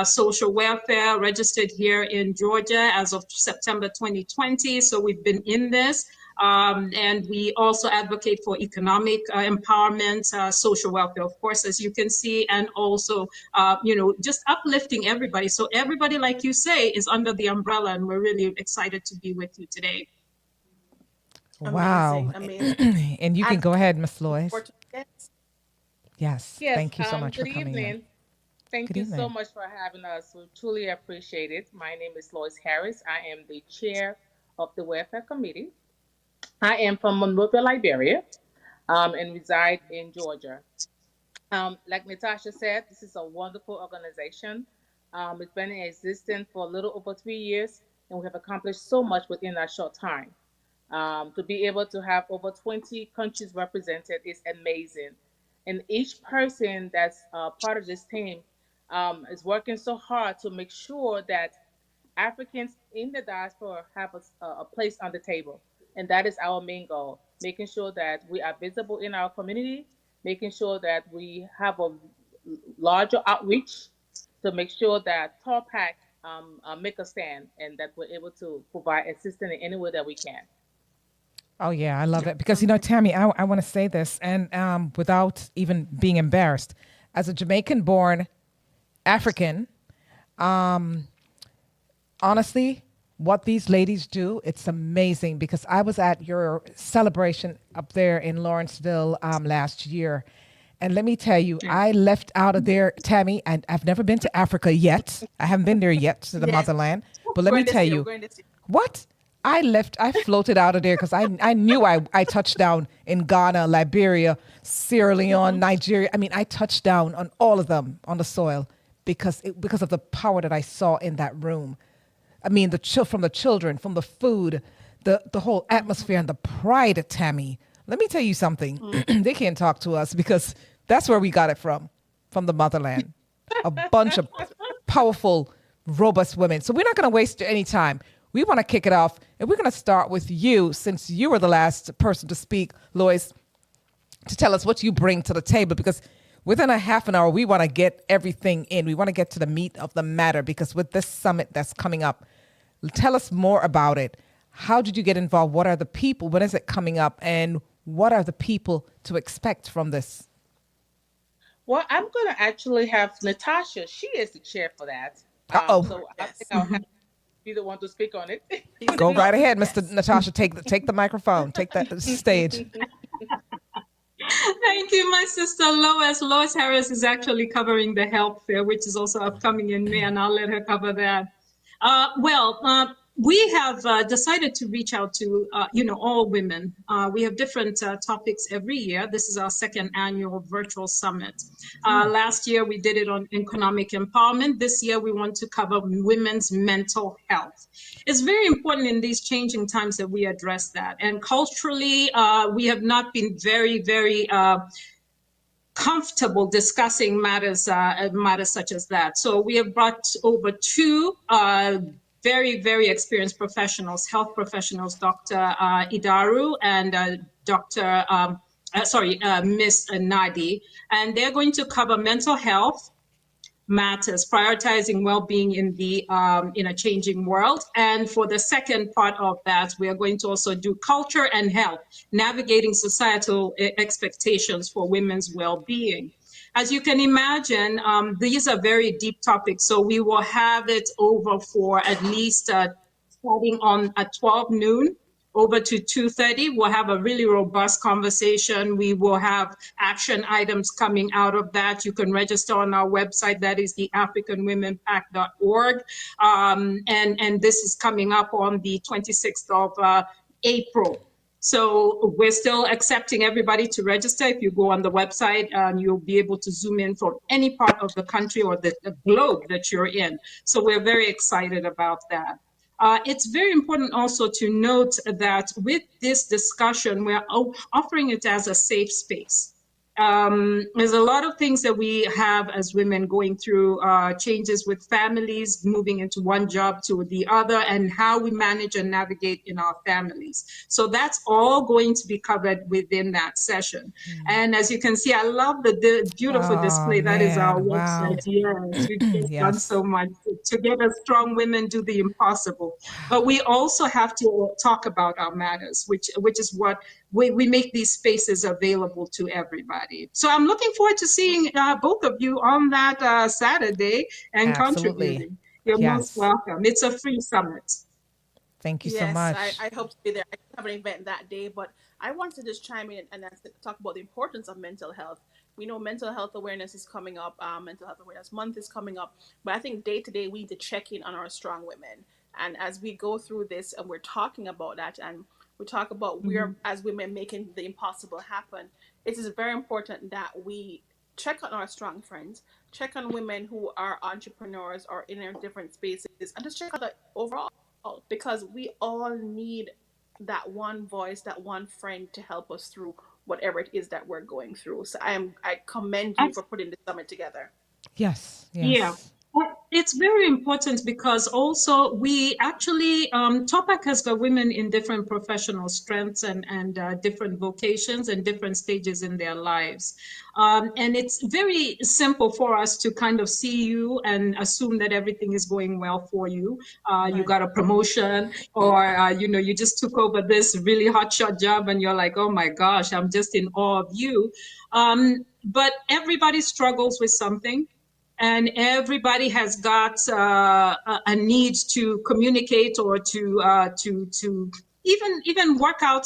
social welfare registered here in Georgia as of September 2020. So we've been in this. And we also advocate for economic empowerment, social welfare, of course, as you can see, and also, just uplifting everybody. So everybody, like you say, is under the umbrella, and we're really excited to be with you today. Wow. Amazing. And you can go ahead, Miss Lois. Yes. Yes, Thank you so much for good coming evening. in. Thank Good you so evening. much for having us. We truly appreciate it. My name is Lois Harris. I am the chair of the Welfare Committee. I am from Monrovia, Liberia, and reside in Georgia. Like Natasha said, this is a wonderful organization. It's been in existence for a little over 3 years, and we have accomplished so much within that short time. To be able to have over 20 countries represented is amazing. And each person that's part of this team is working so hard to make sure that Africans in the diaspora have a place on the table. And that is our main goal, making sure that we are visible in our community, making sure that we have a larger outreach to make sure that TAWPAC make a stand and that we're able to provide assistance in any way that we can. Oh, yeah, I love it. Because, Tammy, I want to say this, and without even being embarrassed, as a Jamaican-born African, honestly, what these ladies do, it's amazing, because I was at your celebration up there in Lawrenceville last year. And let me tell you, I left out of there, Tammy, and I've never been to Africa yet. I haven't been there yet, to the motherland. But let me tell you, what? I floated out of there because I knew I touched down in Ghana, Liberia, Sierra Leone, Nigeria. I mean, I touched down on all of them on the soil because of the power that I saw in that room. I mean, from the children, from the food, the whole atmosphere and the pride, Tammy. Let me tell you something. They can't talk to us because that's where we got it from the motherland. A bunch of powerful, robust women. So we're not going to waste any time. We want to kick it off, and we're going to start with you, since you were the last person to speak, Lois, to tell us what you bring to the table, because within a half an hour, we want to get everything in. We want to get to the meat of the matter, because with this summit that's coming up, tell us more about it. How did you get involved? What are the people? When is it coming up? And what are the people to expect from this? Well, I'm going to actually have Natasha. She is the chair for that. So I think I'll have be the one to speak on it. Go right ahead, Mr. Natasha. Take the microphone. Take that stage. Thank you, my sister Lois. Lois Harris is actually covering the health fair, which is also upcoming in May, and I'll let her cover that. We have decided to reach out to, all women. We have different topics every year. This is our second annual virtual summit. Last year, we did it on economic empowerment. This year, we want to cover women's mental health. It's very important in these changing times that we address that. And culturally, we have not been very, very comfortable discussing matters such as that. So we have brought over two very, very experienced professionals, health professionals, Dr. Idaru and Miss Nadi, and they're going to cover mental health matters, prioritizing well-being in a changing world. And for the second part of that, we are going to also do culture and health, navigating societal expectations for women's well-being. As you can imagine, these are very deep topics, so we will have it over for at least starting on at 12 noon over to 2:30. We'll have a really robust conversation. We will have action items coming out of that. You can register on our website. That is the africanwomenpac.org. And this is coming up on the 26th of April. So we're still accepting everybody to register. If you go on the website, you'll be able to zoom in from any part of the country or the globe that you're in. So we're very excited about that. It's very important also to note that with this discussion, we're offering it as a safe space. There's a lot of things that we have as women going through, changes with families, moving into one job to the other, and how we manage and navigate in our families. So that's all going to be covered within that session. And as you can see, I love the beautiful display. That is our website. Yes, we've just done so much. Together, strong women do the impossible. But we also have to talk about our matters, which is what we make these spaces available to everybody. So I'm looking forward to seeing both of you on that Saturday and contributing. You're most welcome. It's a free summit. Thank you so much. I hope to be there. I have an event that day, but I want to just chime in and talk about the importance of mental health. We know mental health awareness is coming up. Mental health awareness month is coming up. But I think day to day, we need to check in on our strong women. And as we go through this and we're talking about that, and we talk about we are as women making the impossible happen, it is very important that we check on our strong friends, check on women who are entrepreneurs or in their different spaces, and just check out that overall, because we all need that one voice, that one friend to help us through whatever it is that we're going through. So I commend you for putting the summit together. Yes. Yeah. It's very important because also we actually, TAWPAC has got women in different professional strengths and different vocations and different stages in their lives. And it's very simple for us to kind of see you and assume that everything is going well for you. You got a promotion or, you just took over this really hotshot job and you're like, oh my gosh, I'm just in awe of you. But everybody struggles with something. And everybody has got a need to communicate or to even work out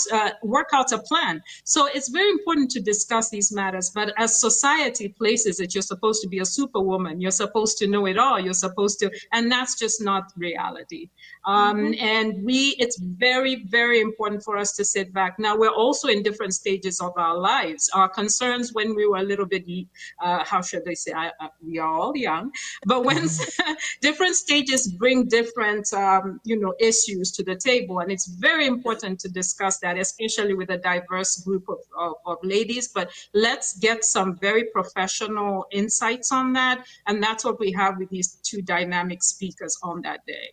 a plan. So it's very important to discuss these matters. But as society places it, you're supposed to be a superwoman. You're supposed to know it all. You're supposed to, and that's just not reality. And it's very, very important for us to sit back. Now we're also in different stages of our lives. Our concerns when we were a little bit, how should I say, we are all young, but when different stages bring different, issues to the table, and it's very important to discuss that, especially with a diverse group of ladies. But let's get some very professional insights on that, and that's what we have with these two dynamic speakers on that day.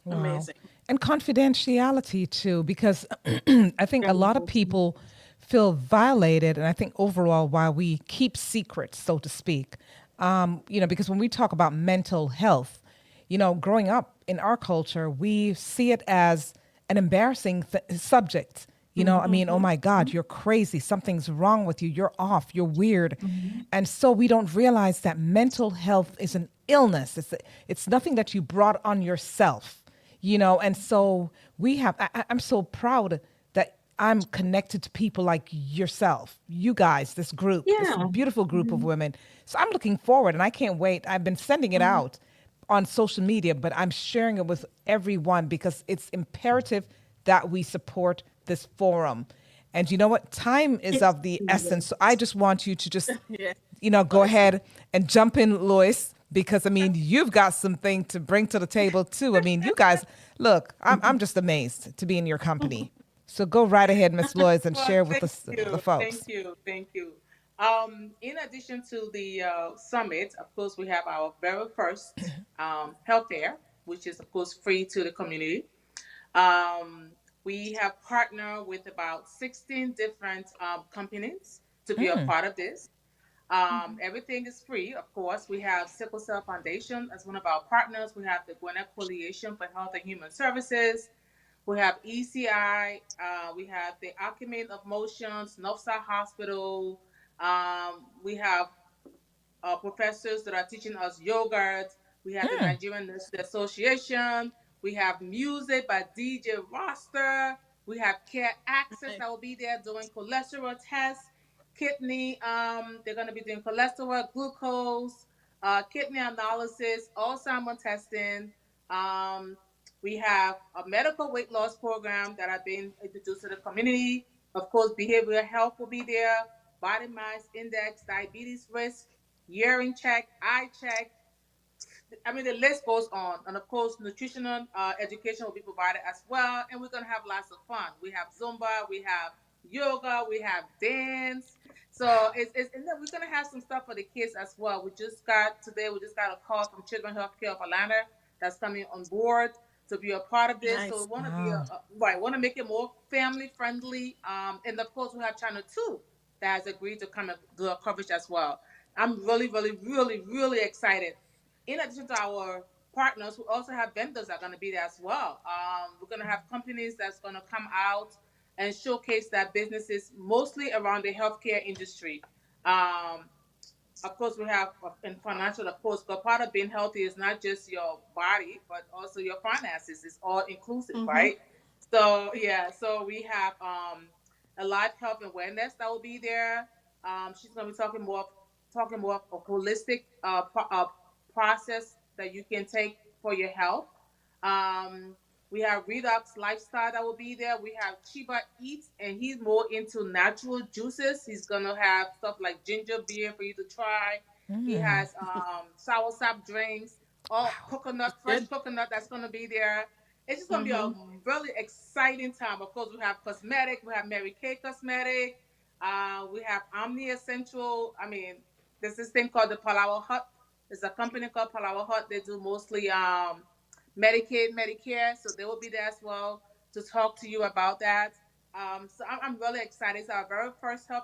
Wow. Amazing. And confidentiality too, because I think a lot of people feel violated, and I think overall why we keep secrets, so to speak, because when we talk about mental health, growing up in our culture, we see it as an embarrassing subject. Oh my God, you're crazy. Something's wrong with you. You're off. You're weird. And so we don't realize that mental health is an illness. It's nothing that you brought on yourself, and so I'm so proud that I'm connected to people like yourself, you guys, this group, this beautiful group of women. So I'm looking forward and I can't wait. I've been sending it out on social media, but I'm sharing it with everyone because it's imperative that we support this forum. And you know what? Time is of the essence. So I just want you to just, go ahead and jump in, Lois, because you've got something to bring to the table too. You guys, look, I'm just amazed to be in your company. So go right ahead, Miss Lois, and share with the folks. Thank you. In addition to the summit, of course, we have our very first health fair, which is, of course, free to the community. We have partnered with about 16 different companies to be a part of this. Everything is free, of course. We have Sickle Cell Foundation as one of our partners. We have the Gwinnett Coalition for Health and Human Services. We have ECI. We have the Acumen of Motions, Northside Hospital. We have professors that are teaching us yoga. We have the Nigerian Nurses Association. We have music by DJ Roster. We have Care Access Nice. that will be there doing cholesterol tests, kidney. They're going to be doing cholesterol, glucose, kidney analysis, Alzheimer testing. Um, we have a medical weight loss program that have been introduced to the community. Of course, behavioral health will be there, body mass index, diabetes risk, urine check, eye check. I mean, the list goes on. And of course, nutritional education will be provided as well. And we're going to have lots of fun. We have Zumba, we have yoga, we have dance. So and then we're going to have some stuff for the kids as well. We just got a call from Children Healthcare of Atlanta that's coming on board to be a part of this. So Nice. we want to be Wow. right, want to make it more family friendly. And of course, we have Channel 2 that has agreed to come and do a coverage as well. I'm really, really, really, really excited. In addition to our partners, we also have vendors that are going to be there as well. We're going to have companies that's going to come out and showcase their businesses, mostly around the healthcare industry. Um, of course, we have in financial, of course, but part of being healthy is not just your body, but also your finances. It's all inclusive, Mm-hmm. right? So yeah, so we have a live health and awareness that will be there. She's going to be talking more of a holistic process that you can take for your health. Um, we have Redox Lifestyle that will be there. We have Chiba Eats, and he's more into natural juices. He's gonna have stuff like ginger beer for you to try. He has sour sap drinks, all coconut, fresh Good. coconut that's gonna be there. It's just gonna be a Mm-hmm. really exciting time. Of course, we have cosmetic. We have Mary Kay Cosmetic. We have Omni Essential. I mean, there's this thing called the Palawa Hut. There's a company called Palawa Hut. They do mostly Medicaid, Medicare, so they will be there as well to talk to you about that. So I'm really excited. It's our very first uh,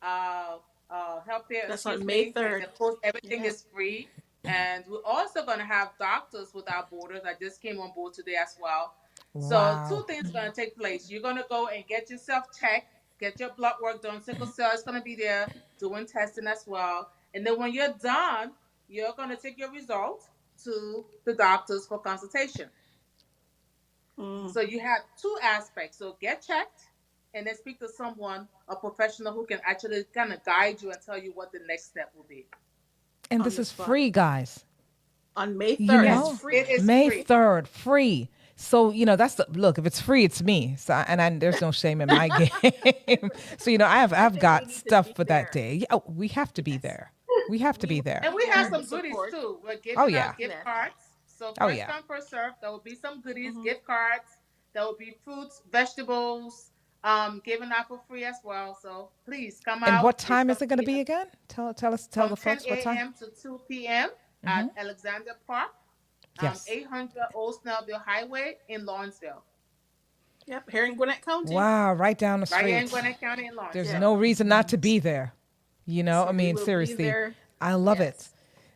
healthcare, That's on excuse May me, and 3rd. of course everything Yeah. is free. And we're also going to have Doctors Without Borders that just came on board today as well. So two Wow. things are going to take place. You're going to go and get yourself checked, get your blood work done. Sickle cell is going to be there doing testing as well. And then when you're done, you're going to take your results to the doctors for consultation. Mm. So you have two aspects. So get checked and then speak to someone, a professional who can actually kind of guide you and tell you what the next step will be. And On this the is spot. free, guys. On May You 3rd. It's know, It free. is May free. 3rd, free. So, that's the look, if it's free, it's me. So, there's no shame in my game. So, I I've think we got need to stuff be for that there. day. Yeah, oh, we have to be Yes. there. We have to We be will there. And be we have there to some goodies support. too. We're Oh, giving yeah. out gift Yes. cards. So Oh, first yeah. come, first serve. There will be some goodies, Mm-hmm. gift cards. There will be fruits, vegetables, given out for free as well. So please come And out. what It's time is gonna it going to be be again? Tell from the 10 folks what time. a.m. to 2 p.m. at Alexander Park, Yes. 800 Old Snellville Highway in Lawrenceville, Yep. Here in Gwinnett County. Wow, right down the right here in street. Gwinnett County in There's Yeah. Lawrenceville. no reason not to be there. So we will be Seriously, there. I love it.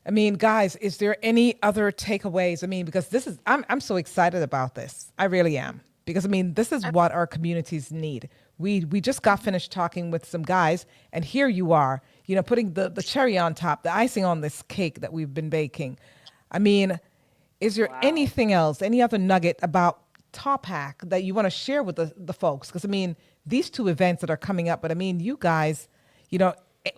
Yes. Guys, is there any other takeaways? Because I'm so excited about this. I really am. Because this is what our communities need. We just got finished talking with some guys, and here you are, putting the cherry on top, the icing on this cake that we've been baking. I mean, is there Wow. anything else, any other nugget about TAWPAC that you want to share with the folks? Because these two events that are coming up, but you guys,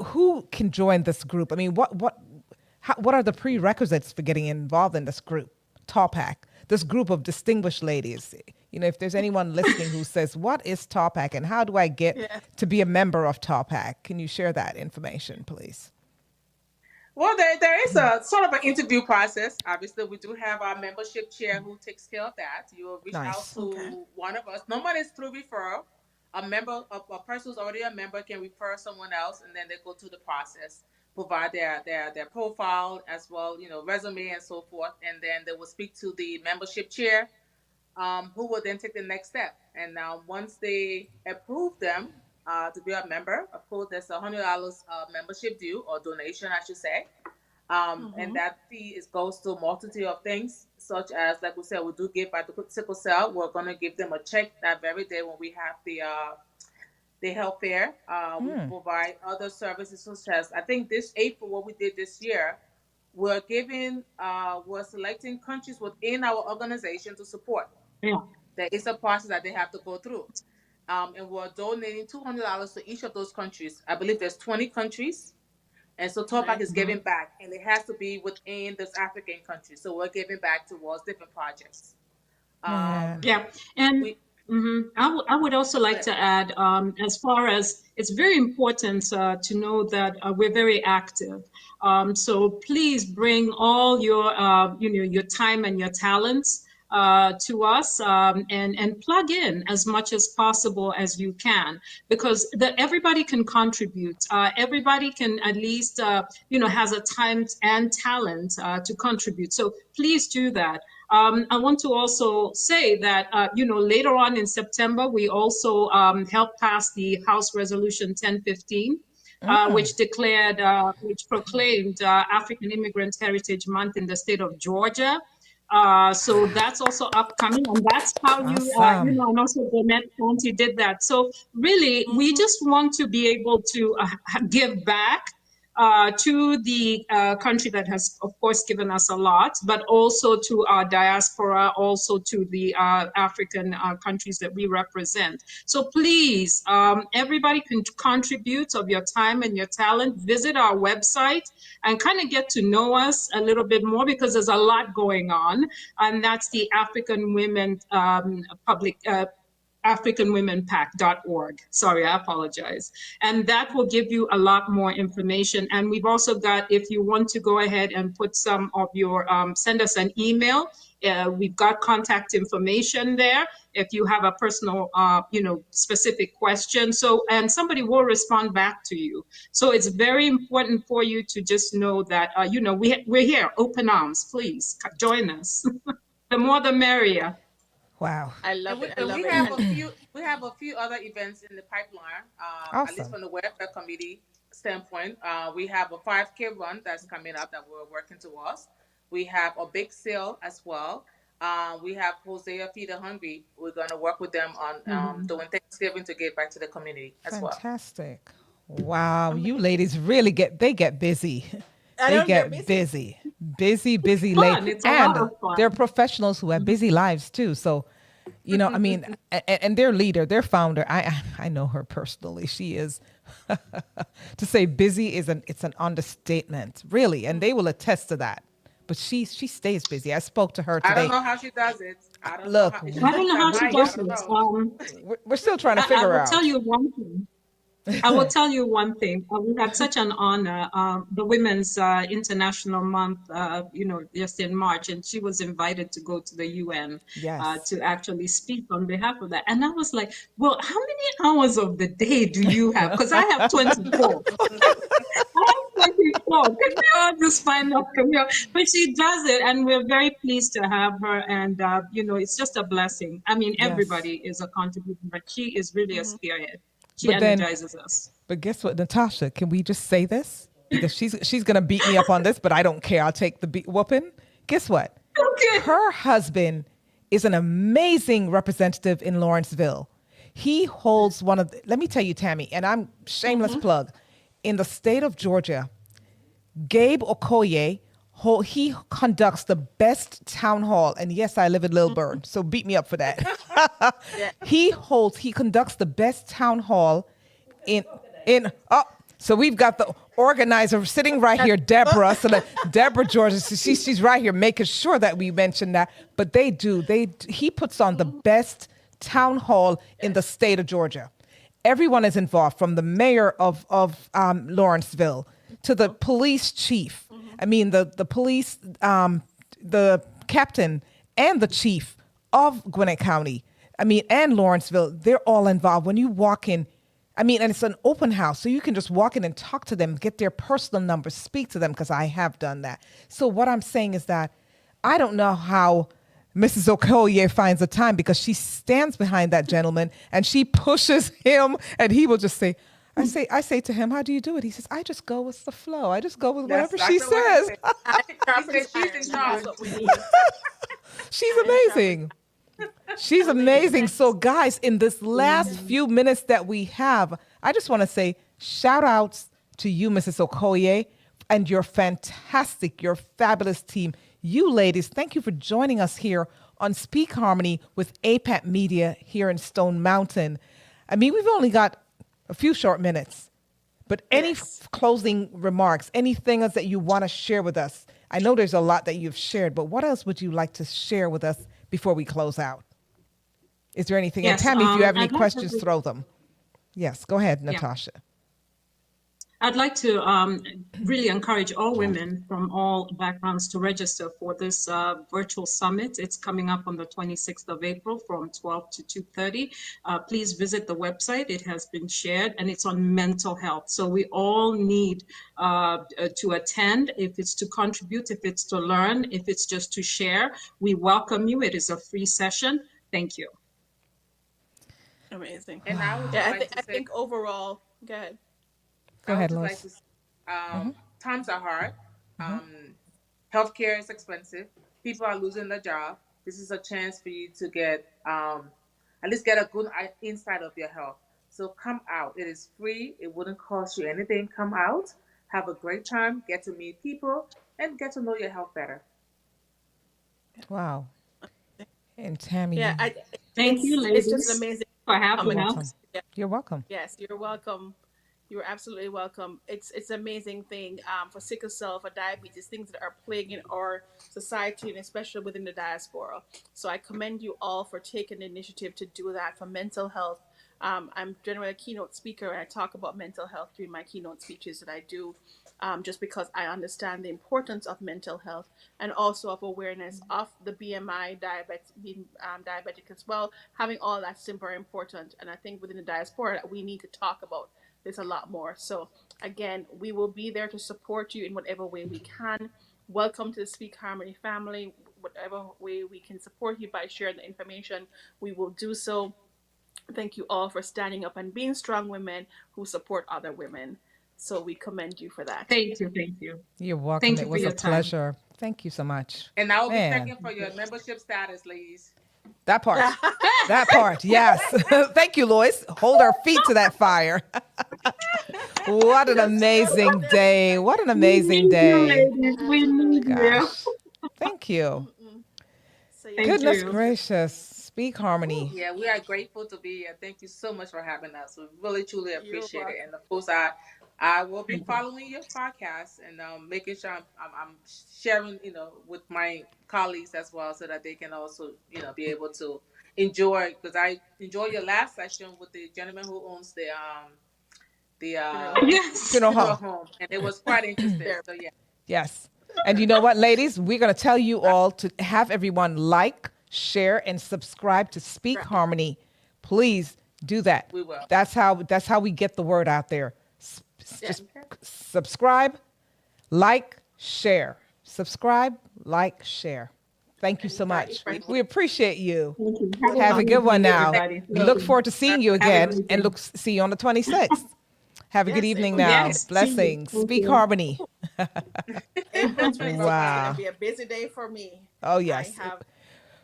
who can join this group? What are the prerequisites for getting involved in this group, TAWPAC, this group of distinguished ladies? If there's anyone listening who says, what is TAWPAC and how do I get Yeah. to be a member of TAWPAC? Can you share that information, please? Well, there is a sort of an interview process. Obviously, we do have our membership chair who takes care of that. You will reach out Nice. Okay. to one of us. Normally, it's through referral. A person who's already a member can refer someone else, and then they go through the process, provide their profile as well, resume and so forth, and then they will speak to the membership chair, who will then take the next step. And now, once they approve them to be a member, of course, there's $100 membership due or donation, I should say. And Mm-hmm. that fee goes to a multitude of things, such as, like we said, we do give by the sickle cell. We're going to give them a check that very day when we have the health fair. We provide other services, such as, I think this April, what we did this year, we're selecting countries within our organization to support. Yeah. There is a process that they have to go through. And we're donating $200 to each of those countries. I believe there's 20 countries. And so TAWPAC is giving back, and it has to be within those African countries. So we're giving back towards different projects. Man. Yeah, and We, I would also like to add, as far as it's very important to know that we're very active. So please bring all your, your time and your talents to us, and plug in as much as possible as you can, because everybody can contribute. Everybody can at least, has a time and talent to contribute. So please do that. I want to also say that, later on in September, we also helped pass the House Resolution 1015, which proclaimed African Immigrant Heritage Month in the state of Georgia. So that's also upcoming, and that's how Awesome. and also Gwinnett County did that. So really, we just want to be able to give back to the country that has, of course, given us a lot, but also to our diaspora, also to the African countries that we represent. So please, everybody can contribute of your time and your talent. Visit our website and kind of get to know us a little bit more, because there's a lot going on. And that's the African Women AfricanWomenPac.org. Sorry, I apologize. And that will give you a lot more information. And we've also got, if you want to go ahead and put some of your, send us an email. We've got contact information there. If you have a personal, specific question. So, and somebody will respond back to you. So it's very important for you to just know that, we're here, open arms, please join us. The more the merrier. Wow. I love it. I love we it. have a few other events in the pipeline. Awesome. At least from the welfare committee standpoint. We have a 5K run that's coming up that we're working towards. We have a big sale as well. We have Hosea Feed the Hungry. We're going to work with them on doing Thanksgiving to give back to the community as well. Fantastic. Wow. You ladies really get busy. They get busy late. And they're professionals who have busy lives too. So, I mean, and their leader, their founder, I know her personally. She is, to say busy it's an understatement, really. And they will attest to that. But she stays busy. I spoke to her today. I don't know how she does it. I don't know how she does it. We're still trying to figure out. I will tell you one thing. I will tell you one thing. We had such an honor. The Women's International Month, just in March, and she was invited to go to the UN to actually speak on behalf of that. And I was like, well, how many hours of the day do you have? Because I have 24. I have 24. Can we all just find out? But she does it, and we're very pleased to have her. And, it's just a blessing. I mean, everybody is a contributor, but she is really a spearhead. She energizes us. But guess what, Natasha? Can we just say this? Because she's gonna beat me up on this, but I don't care. I'll take the whooping. Guess what? Okay. Her husband is an amazing representative in Lawrenceville. He holds one of. Let me tell you, Tammy, and I'm shameless plug. In the state of Georgia, Gabe Okoye, he conducts the best town hall. And yes, I live in Lilburn, so beat me up for that. He conducts the best town hall so we've got the organizer sitting right here, Deborah. So Deborah Georgia, she's right here making sure that we mention that. But he puts on the best town hall in the state of Georgia. Everyone is involved, from the mayor of Lawrenceville to the police chief. I mean, the police, the captain and the chief of Gwinnett County, and Lawrenceville, they're all involved. When you walk in, and it's an open house, so you can just walk in and talk to them, get their personal numbers, speak to them, because I have done that. So what I'm saying is that I don't know how Mrs. Okoye finds the time, because she stands behind that gentleman and she pushes him, and he will just say, I say to him, how do you do it? He says, I just go with the flow. I just go with whatever she says. She's amazing. She's amazing. So guys, in this last few minutes that we have, I just want to say shout outs to you, Mrs. Okoye, and your fabulous team. you ladies, thank you for joining us here on Speak Harmony with APAC Media here in Stone Mountain. I mean, we've only got a few short minutes, but any closing remarks, anything else that you want to share with us? I know there's a lot that you've shared, but what else would you like to share with us before we close out? Is there anything? Yes, and Tammy, if you have any I'd like questions, to- throw them. Yes, go ahead, Natasha. I'd like to really encourage all women from all backgrounds to register for this virtual summit. It's coming up on the 26th of April from 12 to 2:30. Please visit the website. It has been shared, and it's on mental health. So we all need to attend. If it's to contribute, if it's to learn, if it's just to share, we welcome you. It is a free session. Thank you. Amazing. And I would Yeah, like to I say, think overall, go ahead. Go I ahead, would Lois. just like to, times are hard. Healthcare is expensive. People are losing their job. This is a chance for you to get at least get a good insight of your health. So come out. It is free. It wouldn't cost you anything. Come out, have a great time, get to meet people, and get to know your health better. Wow. And Tammy, Yeah, Thank you, ladies, it's just amazing. for having you're welcome. us. You're welcome. Yes, you're welcome. You're absolutely welcome. It's an amazing thing for sickle cell, for diabetes, things that are plaguing our society and especially within the diaspora. So I commend you all for taking the initiative to do that for mental health. I'm generally a keynote speaker and I talk about mental health during my keynote speeches that I do, just because I understand the importance of mental health and also of awareness of the BMI, being diabetic as well. Having all that's super important. And I think within the diaspora, we need to talk about this a lot more. So again, we will be there to support you in whatever way we can. Welcome to the Speak Harmony family. Whatever way we can support you by sharing the information, we will do so. Thank you all for standing up and being strong women who support other women. So we commend you for that. Thank you. Thank you. You're welcome. Thank you It for was your a time. pleasure. Thank you so much. And I will be Man. checking for your membership status, ladies. That part. That part. Yes. Thank you, Lois. Hold our feet to that fire. What an amazing day. What an amazing day. We need you. Gosh. Thank you. So yeah, Thank Goodness you. gracious. Speak Harmony. Yeah, we are grateful to be here. Thank you so much for having us. We really truly appreciate it. welcome. And of course, I will be following your podcast and making sure I'm sharing, with my colleagues as well, so that they can also, be able to enjoy. Because I enjoyed your last session with the gentleman who owns the Yes. Funeral funeral home. home, and it was quite interesting. So yeah. Yes. And you know what, ladies? We're going to tell you all to have everyone like, share, and subscribe to Speak Harmony. Please do that. We will. That's how we get the word out there. Just subscribe, like, share. Subscribe, like, share. Thank you so much. We appreciate you. Have a good one now. We look forward to seeing you again and see you on the 26th. Have a good evening now. Yes. Blessings. Speak Harmony. April 26th is Wow. going to be a busy day for me. Oh, yes. I have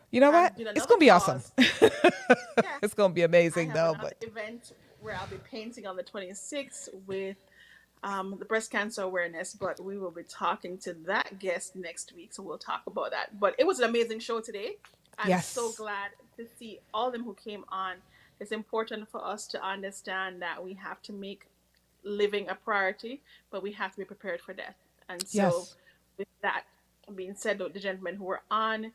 You know what? doing It's going to be another awesome. Yeah. It's going to be I amazing, have though. another But event where I'll be painting on the 26th with the breast cancer awareness, but we will be talking to that guest next week, so we'll talk about that. But it was an amazing show today. I'm Yes. so glad to see all of them who came on. It's important for us to understand that we have to make living a priority, but we have to be prepared for death. And so Yes. with that being said, the gentlemen who were on,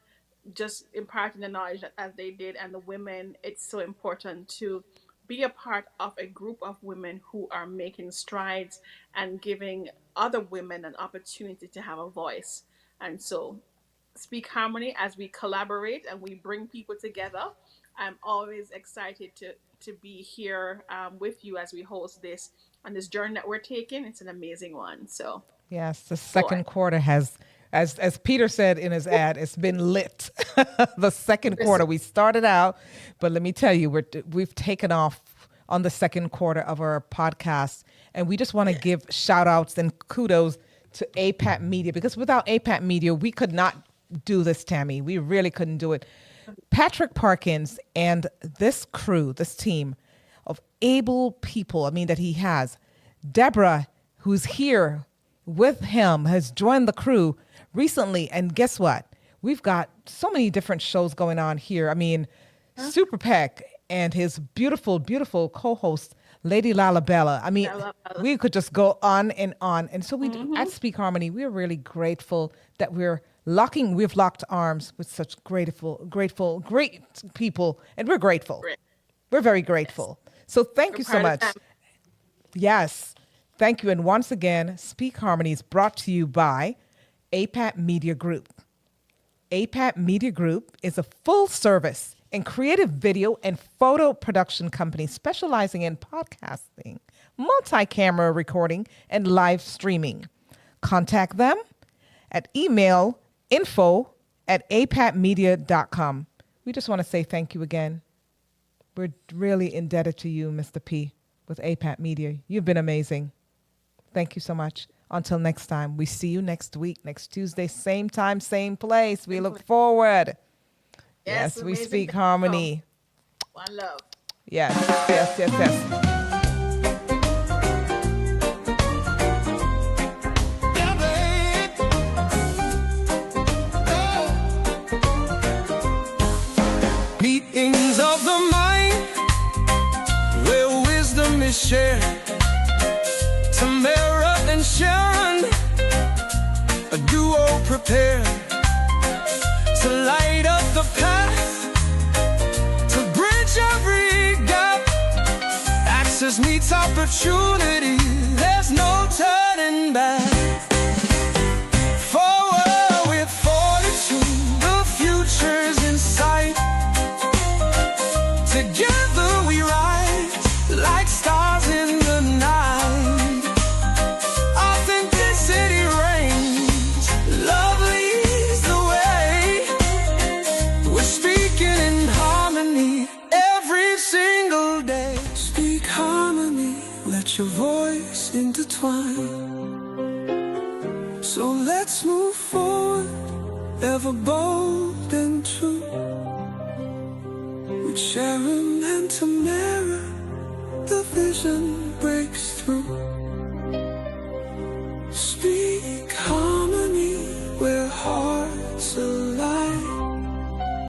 just imparting the knowledge that as they did, and the women, it's so important to be a part of a group of women who are making strides and giving other women an opportunity to have a voice. And so Speak Harmony, as we collaborate and we bring people together, I'm always excited to be here with you as we host this on this journey that we're taking. It's an amazing one. So yes, the second quarter has, as Peter said in his ad, it's been lit. The second quarter, we started out, but let me tell you, we've taken off on the second quarter of our podcast, and we just want to give shout outs and kudos to APAC Media, because without APAC Media, we could not do this, Tammy. We really couldn't do it. Patrick Parkins and this crew, this team of able people, that he has. Deborah, who's here with him has joined the crew recently. And guess what? We've got so many different shows going on here. I mean, Super Peck and his beautiful, beautiful co-host, Lady Lalabella. I mean, we could just go on and on. And so we at Speak Harmony, we're really grateful that we've locked arms with such great people. And we're grateful. We're very grateful. So thank you so much. Yes. Thank you. And once again, Speak Harmony is brought to you by APAT Media Group. APAT Media Group is a full-service and creative video and photo production company specializing in podcasting, multi-camera recording, and live streaming. Contact them at email info@apatmedia.com. We just want to say thank you again. We're really indebted to you, Mr. P, with APAT Media. You've been amazing. Thank you so much. Until next time, we see you next week, next Tuesday, same time, same place. We look forward. Yes, we speak harmony. One love. Yes, yes, yes, yes. Meetings of the mind where wisdom is shared. Tamara and Sharon, a duo prepared to light up the path, to bridge every gap. Access meets opportunity, there's no turning back. Forward with fortitude, the future's in sight. Together we rise like stars in the night. Authenticity reigns, love leads the way. We're speaking in harmony every single day. Speak harmony, let your voice intertwine. So let's move forward, ever bold and true. With Sharon and Tamara, the vision breaks through.